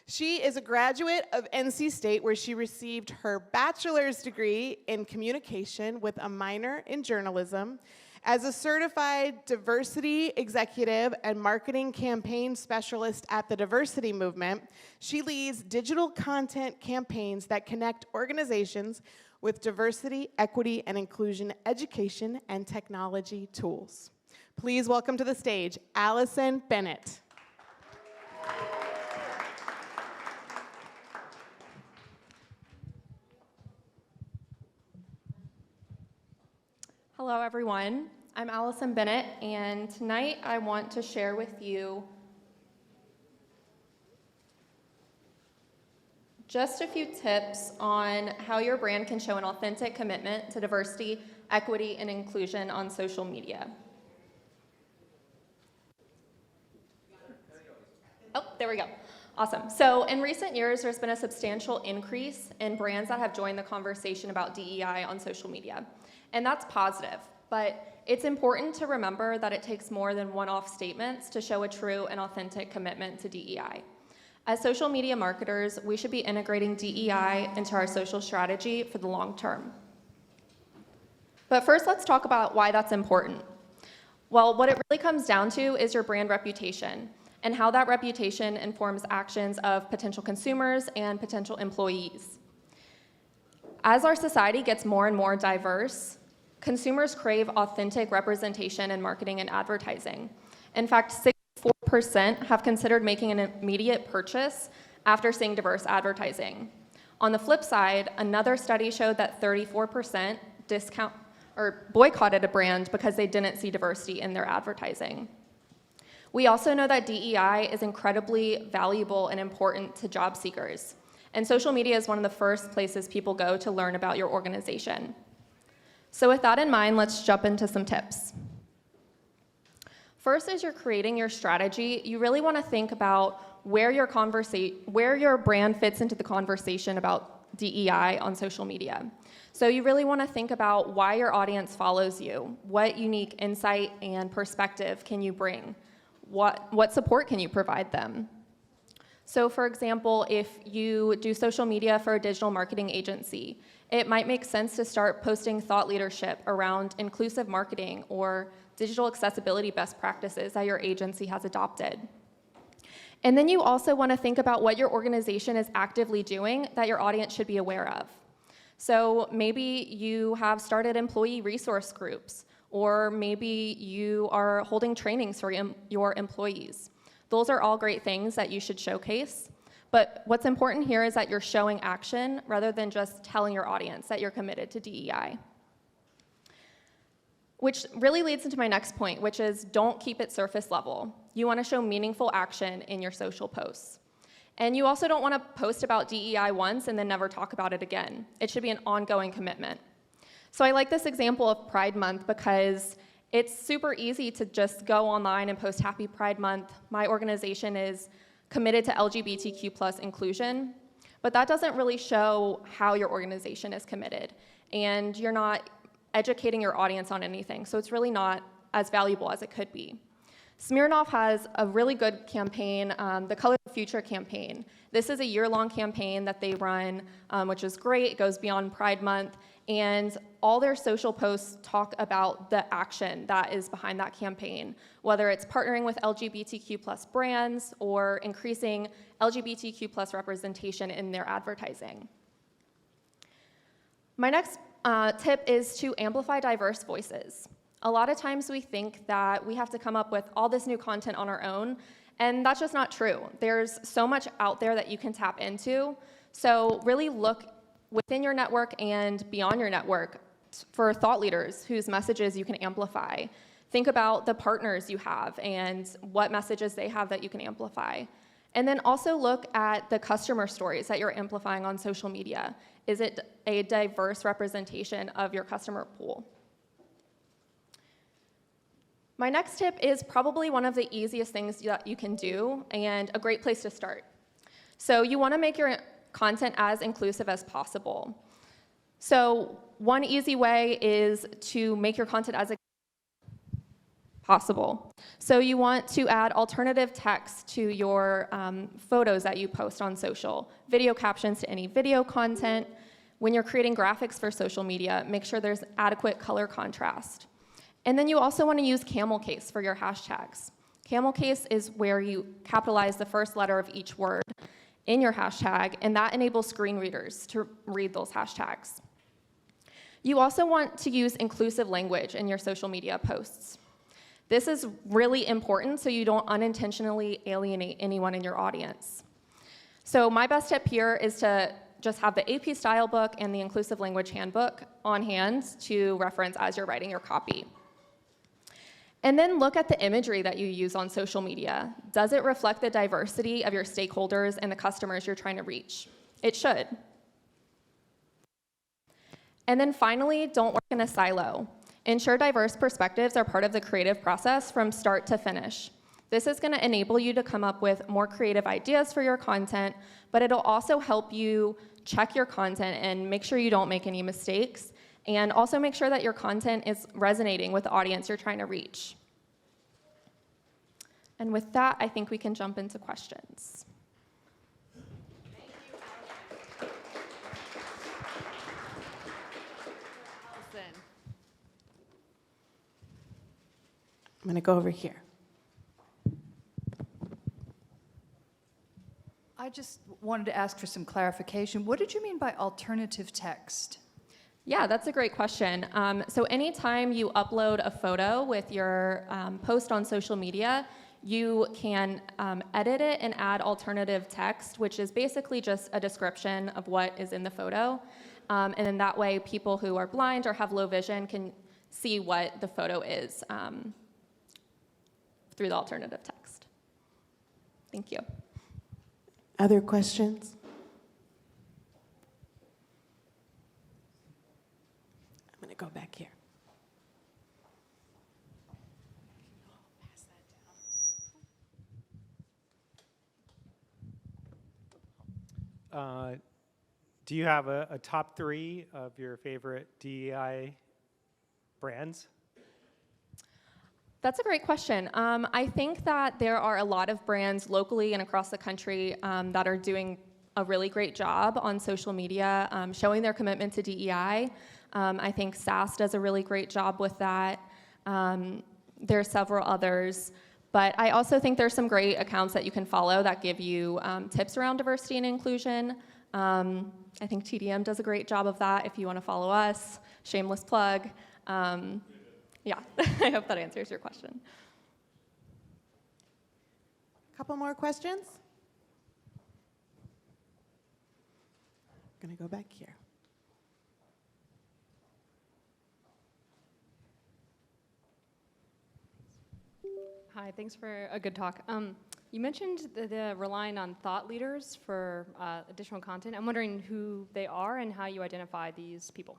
She is a graduate of NC State, where she received her bachelor's degree in communication with a minor in journalism. As a certified diversity executive and marketing campaign specialist at the Diversity Movement, she leads digital content campaigns that connect organizations with diversity, equity, and inclusion education and technology tools. Please welcome to the stage, Allison Bennett. Hello, everyone. I'm Allison Bennett, and tonight I want to share with you just a few tips on how your brand can show an authentic commitment to diversity, equity, and inclusion on social media. Oh, there we go. Awesome. So in recent years, there's been a substantial increase in brands that have joined the conversation about DEI on social media. And that's positive, but it's important to remember that it takes more than one-off statements to show a true and authentic commitment to DEI. As social media marketers, we should be integrating DEI into our social strategy for the long term. But first, let's talk about why that's important. Well, what it really comes down to is your brand reputation and how that reputation informs actions of potential consumers and potential employees. As our society gets more and more diverse, consumers crave authentic representation in marketing and advertising. In fact, 64% have considered making an immediate purchase after seeing diverse advertising. On the flip side, another study showed that 34% boycotted a brand because they didn't see diversity in their advertising. We also know that DEI is incredibly valuable and important to job seekers. And social media is one of the first places people go to learn about your organization. So with that in mind, let's jump into some tips. First, as you're creating your strategy, you really want to think about where your brand fits into the conversation about DEI on social media. So you really want to think about why your audience follows you. What unique insight and perspective can you bring? What support can you provide them? So for example, if you do social media for a digital marketing agency, it might make sense to start posting thought leadership around inclusive marketing or digital accessibility best practices that your agency has adopted. And then you also want to think about what your organization is actively doing that your audience should be aware of. So maybe you have started employee resource groups, or maybe you are holding trainings for your employees. Those are all great things that you should showcase, but what's important here is that you're showing action rather than just telling your audience that you're committed to DEI. Which really leads into my next point, which is don't keep it surface level. You want to show meaningful action in your social posts. And you also don't want to post about DEI once and then never talk about it again. It should be an ongoing commitment. So I like this example of Pride Month because it's super easy to just go online and post Happy Pride Month. My organization is committed to LGBTQ+ inclusion, but that doesn't really show how your organization is committed. And you're not educating your audience on anything, so it's really not as valuable as it could be. Smirnoff has a really good campaign, the Color of the Future campaign. This is a year-long campaign that they run, which is great. It goes beyond Pride Month, and all their social posts talk about the action that is behind that campaign, whether it's partnering with LGBTQ+ brands or increasing LGBTQ+ representation in their advertising. My next tip is to amplify diverse voices. A lot of times we think that we have to come up with all this new content on our own, and that's just not true. There's so much out there that you can tap into, so really look within your network and beyond your network for thought leaders whose messages you can amplify. Think about the partners you have and what messages they have that you can amplify. And then also look at the customer stories that you're amplifying on social media. Is it a diverse representation of your customer pool? My next tip is probably one of the easiest things that you can do and a great place to start. So you want to make your content as inclusive as possible. So one easy way is to make your content as possible. So you want to add alternative text to your photos that you post on social, video captions to any video content. When you're creating graphics for social media, make sure there's adequate color contrast. And then you also want to use camel case for your hashtags. Camel case is where you capitalize the first letter of each word in your hashtag, and that enables screen readers to read those hashtags. You also want to use inclusive language in your social media posts. This is really important so you don't unintentionally alienate anyone in your audience. So my best tip here is to just have the AP style book and the inclusive language handbook on hand to reference as you're writing your copy. And then look at the imagery that you use on social media. Does it reflect the diversity of your stakeholders and the customers you're trying to reach? It should. And then finally, don't work in a silo. Ensure diverse perspectives are part of the creative process from start to finish. This is going to enable you to come up with more creative ideas for your content, but it'll also help you check your content and make sure you don't make any mistakes, and also make sure that your content is resonating with the audience you're trying to reach. And with that, I think we can jump into questions. I'm going to go over here. I just wanted to ask for some clarification. What did you mean by alternative text? Yeah, that's a great question. So anytime you upload a photo with your post on social media, you can edit it and add alternative text, which is basically just a description of what is in the photo. And then that way, people who are blind or have low vision can see what the photo is through the alternative text. Thank you. Other questions? I'm going to go back here. Do you have a top 3 of your favorite DEI brands? That's a great question. I think that there are a lot of brands locally and across the country that are doing a really great job on social media, showing their commitment to DEI. I think SAS does a really great job with that. There are several others. But I also think there's some great accounts that you can follow that give you tips around diversity and inclusion. I think TDM does a great job of that if you want to follow us. Shameless plug. Yeah, I hope that answers your question. A couple more questions? I'm going to go back here. Hi, thanks for a good talk. You mentioned the relying on thought leaders for additional content. I'm wondering who they are and how you identify these people.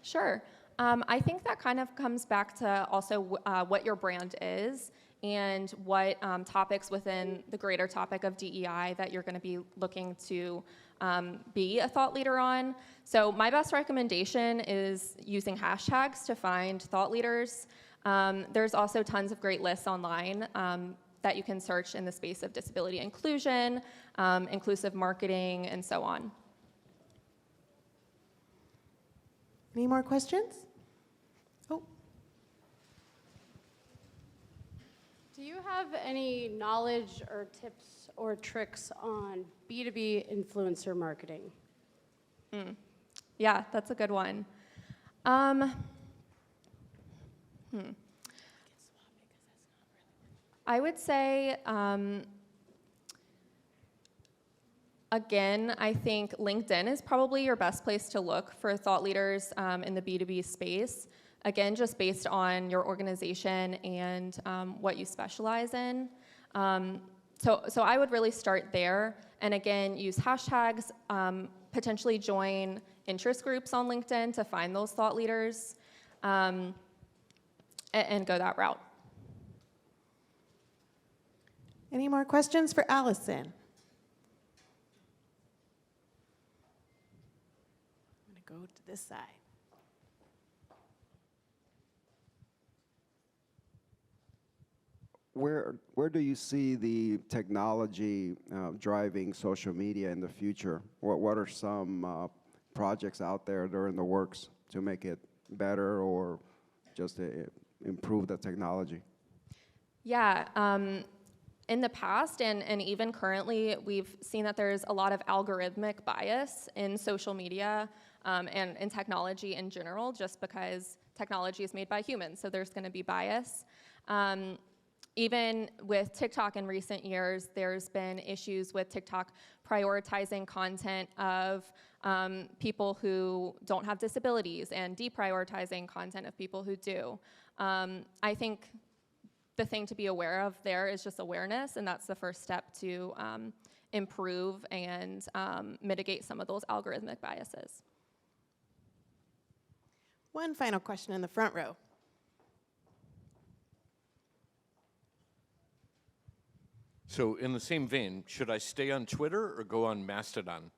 Sure. I think that kind of comes back to also what your brand is and what topics within the greater topic of DEI that you're going to be looking to be a thought leader on. So my best recommendation is using hashtags to find thought leaders. There's also tons of great lists online that you can search in the space of disability inclusion, inclusive marketing, and so on. Any more questions? Oh. Do you have any knowledge or tips or tricks on B2B influencer marketing? Yeah, that's a good one. I would say, again, I think LinkedIn is probably your best place to look for thought leaders in the B2B space. Again, just based on your organization and what you specialize in. So I would really start there. And again, use hashtags, potentially join interest groups on LinkedIn to find those thought leaders, and go that route. Any more questions for Allison? I'm going to go to this side. where do you see the technology driving social media in the future? What are some projects out there that are in the works to make it better or just improve the technology? Yeah, in the past and even currently, we've seen that there's a lot of algorithmic bias in social media and in technology in general, just because technology is made by humans, so there's going to be bias. Even with TikTok in recent years, there's been issues with TikTok prioritizing content of people who don't have disabilities and deprioritizing content of people who do. I think the thing to be aware of there is just awareness, and that's the first step to improve and mitigate some of those algorithmic biases. One final question in the front row. So in the same vein, should I stay on Twitter or go on Mastodon?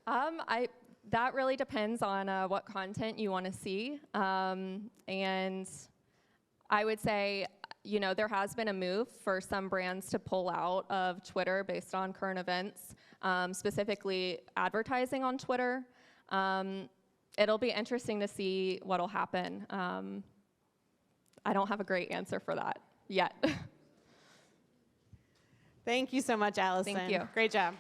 That really depends on what content you want to see. And I would say, you know, there has been a move for some brands to pull out of Twitter based on current events, specifically advertising on Twitter. It'll be interesting to see what'll happen. I don't have a great answer for that yet. Thank you so much, Allison. Thank you. Great job.